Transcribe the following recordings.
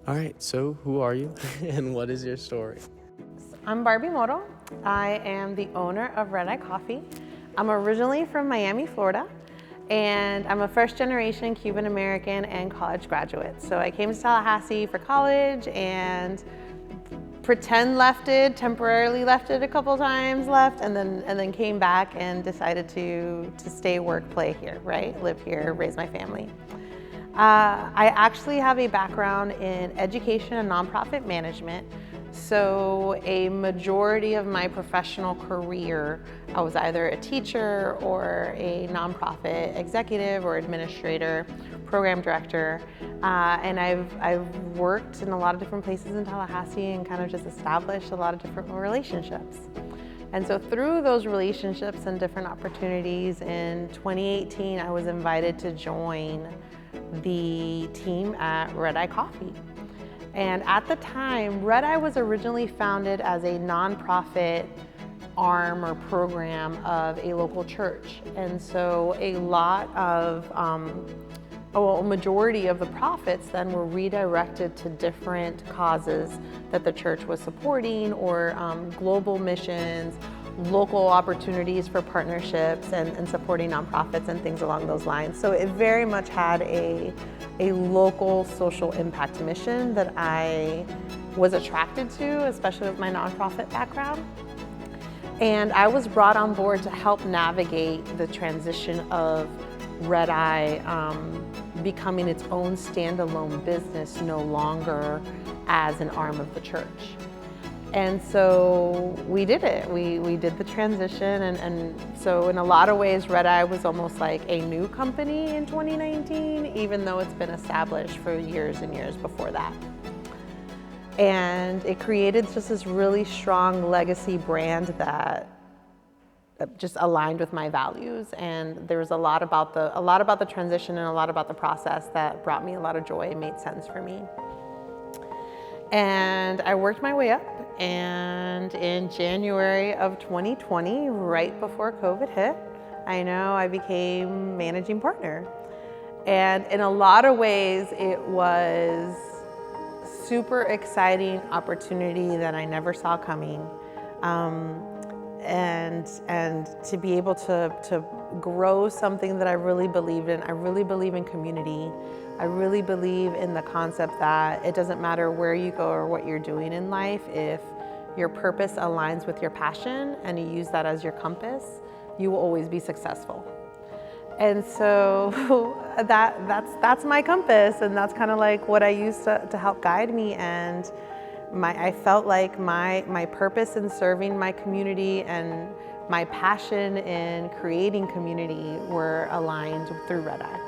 All right, so who are you and what is your story? I'm Barby Moro. I am the owner of Red Eye Coffee. I'm originally from Miami, Florida, and I'm a first-generation Cuban American and college graduate. So I came to Tallahassee for college and temporarily left it a couple times, and then came back and decided to stay, work, play here, right? Live here, raise my family. I actually have a background in education and nonprofit management. So a majority of my professional career, I was either a teacher or a nonprofit executive or administrator, program director, and I've worked in a lot of different places in Tallahassee and kind of just established a lot of different relationships. And so through those relationships and different opportunities, in 2018, I was invited to join the team at Red Eye Coffee. And at the time, Red Eye was originally founded as a nonprofit arm or program of a local church. And so a majority of the profits then were redirected to different causes that the church was supporting, or global missions, local opportunities for partnerships, and supporting nonprofits and things along those lines. So it very much had a local social impact mission that I was attracted to, especially with my nonprofit background. And I was brought on board to help navigate the transition of Red Eye becoming its own standalone business, no longer as an arm of the church. And so we did it. We did the transition, and so in a lot of ways, Red Eye was almost like a new company in 2019, even though it's been established for years and years before that. And it created just this really strong legacy brand that just aligned with my values. And there was a lot about the transition and a lot about the process that brought me a lot of joy and made sense for me. And I worked my way up, and in January of 2020, right before COVID hit, I became managing partner. And in a lot of ways, it was super exciting opportunity that I never saw coming. And to be able to grow something that I really believed in. I really believe in community. I really believe in the concept that it doesn't matter where you go or what you're doing in life, if your purpose aligns with your passion and you use that as your compass, you will always be successful. And so that's my compass, and that's kind of like what I use to help guide me. And I felt like my purpose in serving my community and my passion in creating community were aligned through Red Eye.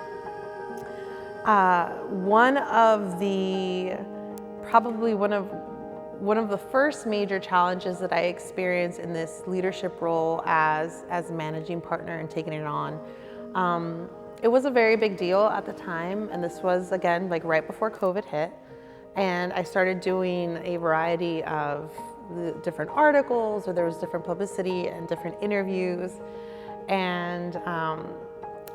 One of the first major challenges that I experienced in this leadership role as managing partner and taking it on, it was a very big deal at the time, and this was, again, like right before COVID hit. And I started doing a variety of different articles, or there was different publicity and different interviews. And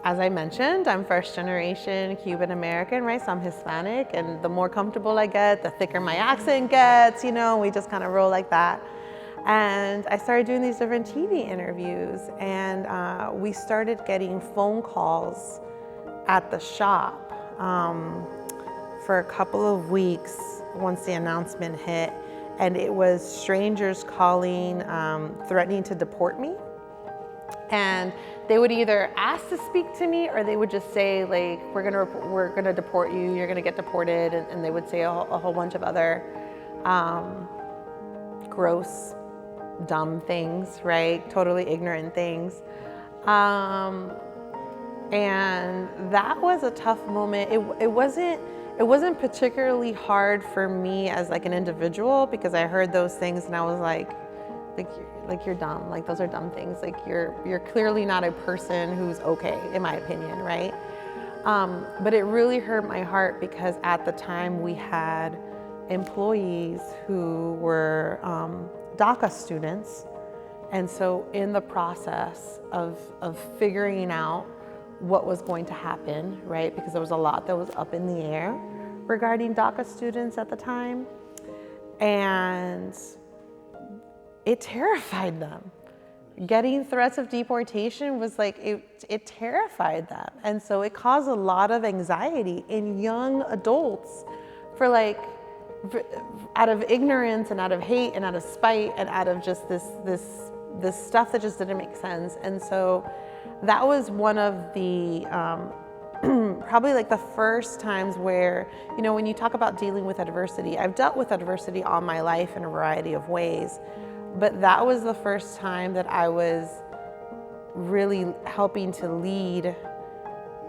as I mentioned, I'm first generation Cuban American, right? So I'm Hispanic, and the more comfortable I get, the thicker my accent gets, we just kind of roll like that. And I started doing these different TV interviews, and we started getting phone calls at the shop for a couple of weeks once the announcement hit. And it was strangers calling, threatening to deport me. And they would either ask to speak to me, or they would just say, like, we're gonna deport you, you're gonna get deported, and they would say a whole bunch of other gross, dumb things, right? Totally ignorant things. And that was a tough moment. It wasn't particularly hard for me as like an individual, because I heard those things and I was like you're dumb. Like, those are dumb things. Like, you're clearly not a person who's okay, in my opinion, right? But it really hurt my heart, because at the time we had employees who were DACA students. And so in the process of figuring out what was going to happen, right? Because there was a lot that was up in the air, regarding DACA students at the time. And it terrified them. Getting threats of deportation was like, it terrified them. And so it caused a lot of anxiety in young adults for like, out of ignorance and out of hate and out of spite and out of just this stuff that just didn't make sense. And so that was one of the, probably like the first times where, you know, when you talk about dealing with adversity, I've dealt with adversity all my life in a variety of ways, but that was the first time that I was really helping to lead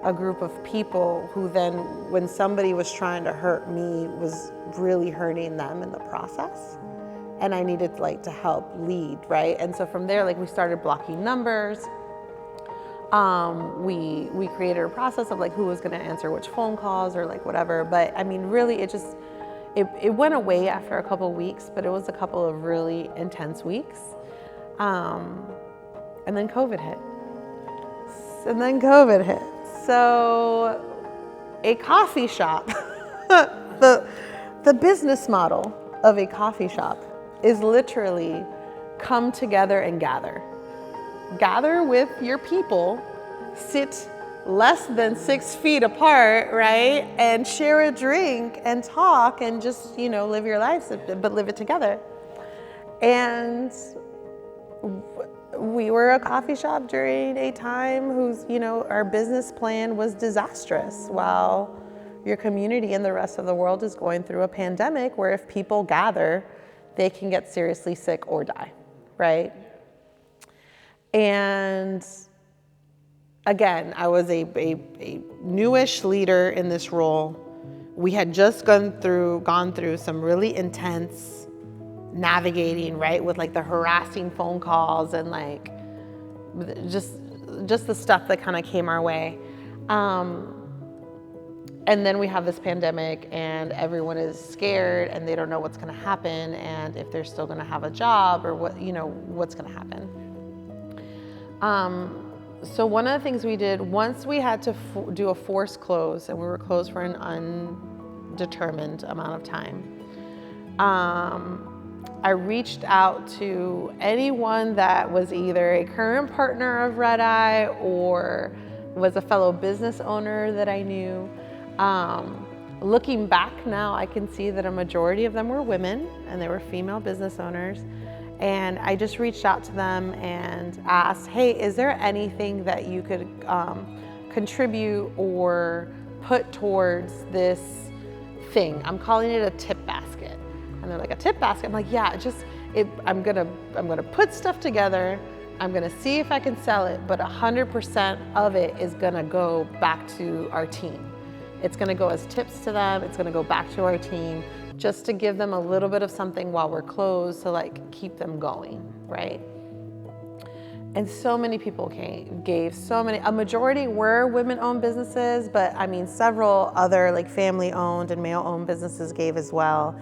a group of people who then, when somebody was trying to hurt me, was really hurting them in the process. And I needed like to help lead, right? And so from there, like we started blocking numbers. We created a process of like who was gonna answer which phone calls or like whatever. But I mean, really, it went away after a couple of weeks, but it was a couple of really intense weeks. And then COVID hit. So a coffee shop, the business model of a coffee shop is literally come together and gather. Gather with your people, sit less than 6 feet apart, right? And share a drink and talk and just, you know, live your lives, but live it together. And we were a coffee shop during a time whose, you know, our business plan was disastrous while your community and the rest of the world is going through a pandemic where if people gather, they can get seriously sick or die, right? And again, I was a newish leader in this role. We had just gone through some really intense navigating, right, with like the harassing phone calls and like just the stuff that kind of came our way. And then we have this pandemic and everyone is scared and they don't know what's going to happen and if they're still going to have a job or what, you know, what's going to happen. So one of the things we did, once we had to do a forced close and we were closed for an undetermined amount of time, I reached out to anyone that was either a current partner of Red Eye or was a fellow business owner that I knew. Looking back now, I can see that a majority of them were women and they were female business owners. And I just reached out to them and asked, hey, is there anything that you could contribute or put towards this thing? I'm calling it a tip basket. And they're like, a tip basket? I'm like, yeah, I'm gonna put stuff together. I'm gonna see if I can sell it, but 100% of it is gonna go back to our team. It's gonna go as tips to them. It's gonna go back to our team just to give them a little bit of something while we're closed to like keep them going, right? And so many people gave so many, a majority were women-owned businesses, but I mean, several other like family-owned and male-owned businesses gave as well.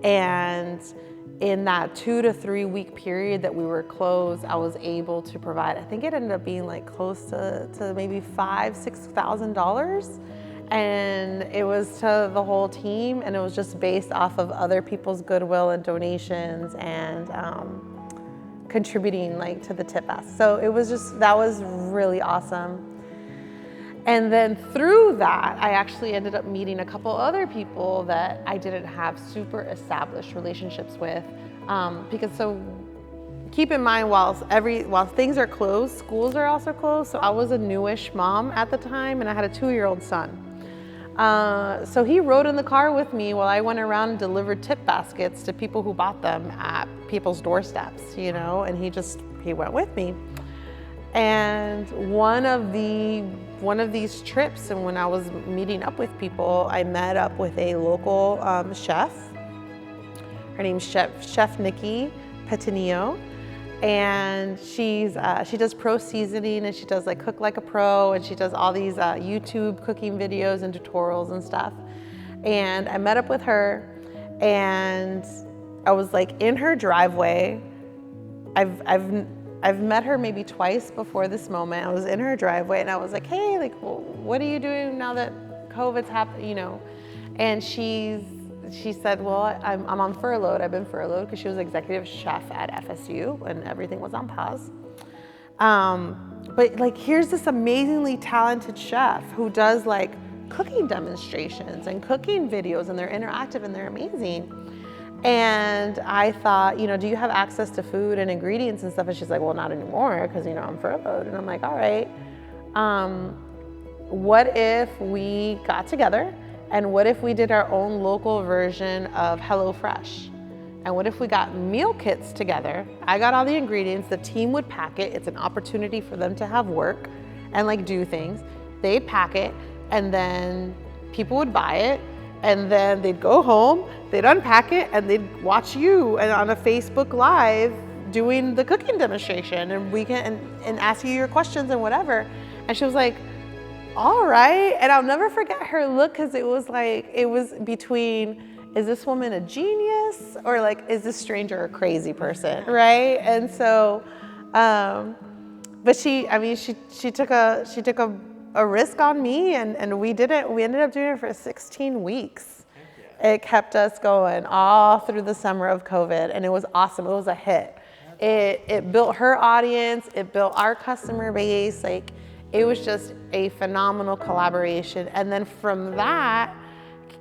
And in that 2 to 3 week period that we were closed, I was able to provide, I think it ended up being like close to maybe $5,000–6,000. And it was to the whole team, and it was just based off of other people's goodwill and donations and contributing like to the tip basket. So it was just, that was really awesome. And then through that, I actually ended up meeting a couple other people that I didn't have super established relationships with. Because so keep in mind, while things are closed, schools are also closed. So I was a newish mom at the time and I had a 2-year-old son. So he rode in the car with me while I went around and delivered tip baskets to people who bought them at people's doorsteps, you know, and he went with me. And one of these trips, and when I was meeting up with people, I met up with a local chef. Her name's Chef Nikki Petinillo. And she does pro seasoning and she does like cook like a pro and she does all these YouTube cooking videos and tutorials and stuff. And I met up with her and I was like in her driveway. I've met her maybe twice before this moment. I was in her driveway and I was like, hey, like, well, what are you doing now that COVID's happened, you know? And she said, well, I'm on furloughed. I've been furloughed because she was executive chef at FSU and everything was on pause. But like, here's this amazingly talented chef who does like cooking demonstrations and cooking videos, and they're interactive and they're amazing. And I thought, do you have access to food and ingredients and stuff? And she's like, well, not anymore because, I'm furloughed. And I'm like, all right, what if we got together and what if we did our own local version of HelloFresh? And what if we got meal kits together? I got all the ingredients, the team would pack it. It's an opportunity for them to have work and like do things. They'd pack it and then people would buy it and then they'd go home, they'd unpack it and they'd watch you and on a Facebook Live doing the cooking demonstration and we can and ask you your questions and whatever. And she was like, all right. And I'll never forget her look because it was between, is this woman a genius or like, is this stranger a crazy person, right? And so, but she took a risk on me and we did it. We ended up doing it for 16 weeks. It kept us going all through the summer of COVID and it was awesome. It was a hit. It built her audience. It built our customer base. Like, it was just a phenomenal collaboration. And then from that,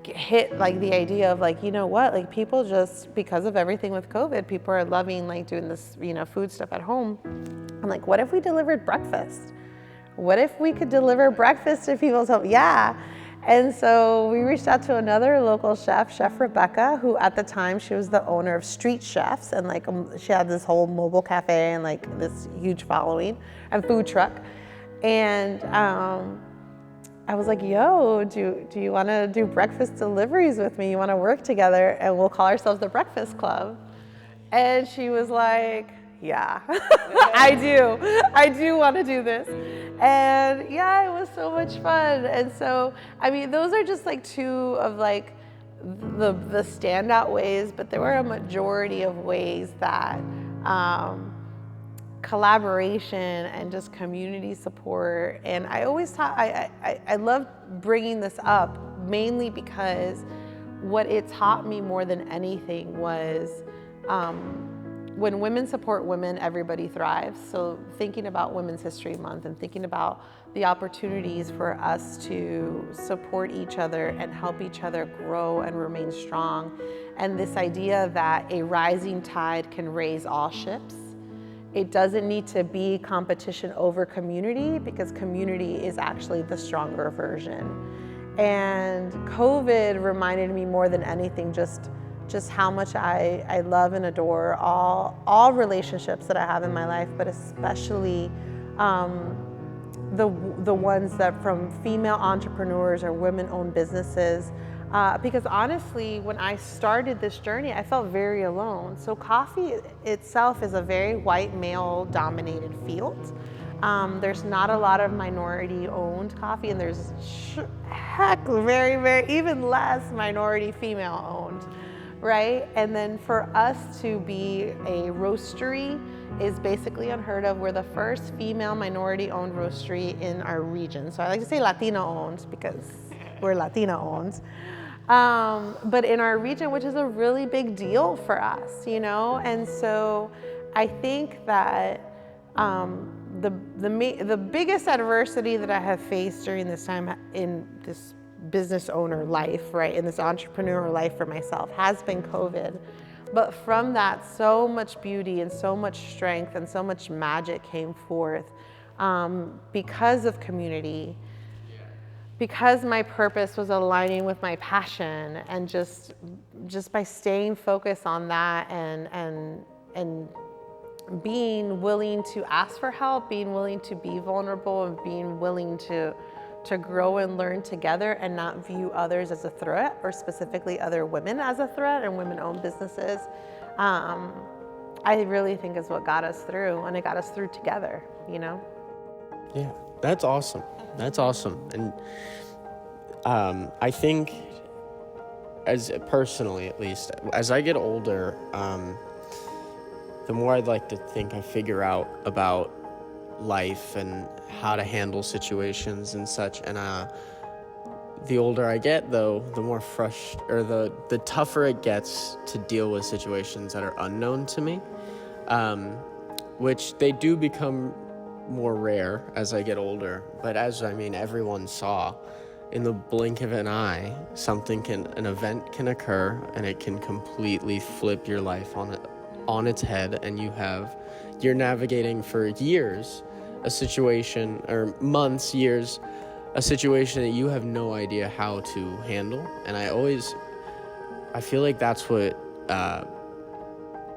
hit like the idea of like, like people just, because of everything with COVID, people are loving like doing this, food stuff at home. I'm like, what if we delivered breakfast? What if we could deliver breakfast to people's home? Yeah. And so we reached out to another local chef, Chef Rebecca, who at the time she was the owner of Street Chefs and like she had this whole mobile cafe and like this huge following and food truck. And I was like, yo, do you want to do breakfast deliveries with me? You want to work together and we'll call ourselves the Breakfast Club? And she was like, yeah, I do want to do this. And yeah, it was so much fun. And so, those are just like two of like the standout ways, but there were a majority of ways that collaboration and just community support. And I always thought, I love bringing this up mainly because what it taught me more than anything was when women support women, everybody thrives. So thinking about Women's History Month and thinking about the opportunities for us to support each other and help each other grow and remain strong. And this idea that a rising tide can raise all ships. It doesn't need to be competition over community because community is actually the stronger version. And COVID reminded me more than anything just how much I love and adore all relationships that I have in my life, but especially the ones that from female entrepreneurs or women-owned businesses. Because honestly, when I started this journey, I felt very alone. So coffee itself is a very white male-dominated field. There's not a lot of minority-owned coffee, and there's very, very even less minority female-owned, right? And then for us to be a roastery is basically unheard of. We're the first female minority-owned roastery in our region. So I like to say Latina-owned because we're Latina-owned. But in our region, which is a really big deal for us, And so I think that the biggest adversity that I have faced during this time in this business owner life, right, in this entrepreneur life for myself has been COVID. But from that, so much beauty and so much strength and so much magic came forth because of community. Because my purpose was aligning with my passion and just by staying focused on that and being willing to ask for help, being willing to be vulnerable and being willing to grow and learn together and not view others as a threat or specifically other women as a threat and women-owned businesses, I really think is what got us through, and it got us through together, Yeah, that's awesome. That's awesome. And I think, personally at least, as I get older, the more I'd like to think I figure out about life and how to handle situations and such. And The older I get, though, the more the tougher it gets to deal with situations that are unknown to me, which they do become more rare as I get older. But everyone saw, in the blink of an eye, an event can occur, and it can completely flip your life on its head, and you're navigating for years a situation, or months, years, a situation that you have no idea how to handle. And I feel like that's what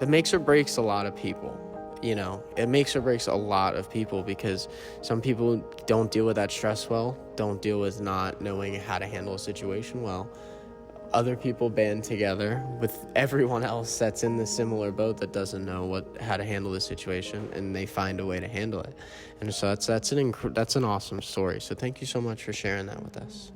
it makes or breaks a lot of people. It makes or breaks a lot of people, because some people don't deal with that stress well, don't deal with not knowing how to handle a situation well. Other people band together with everyone else that's in the similar boat that doesn't know how to handle the situation, and they find a way to handle it. And so that's an awesome story. So thank you so much for sharing that with us.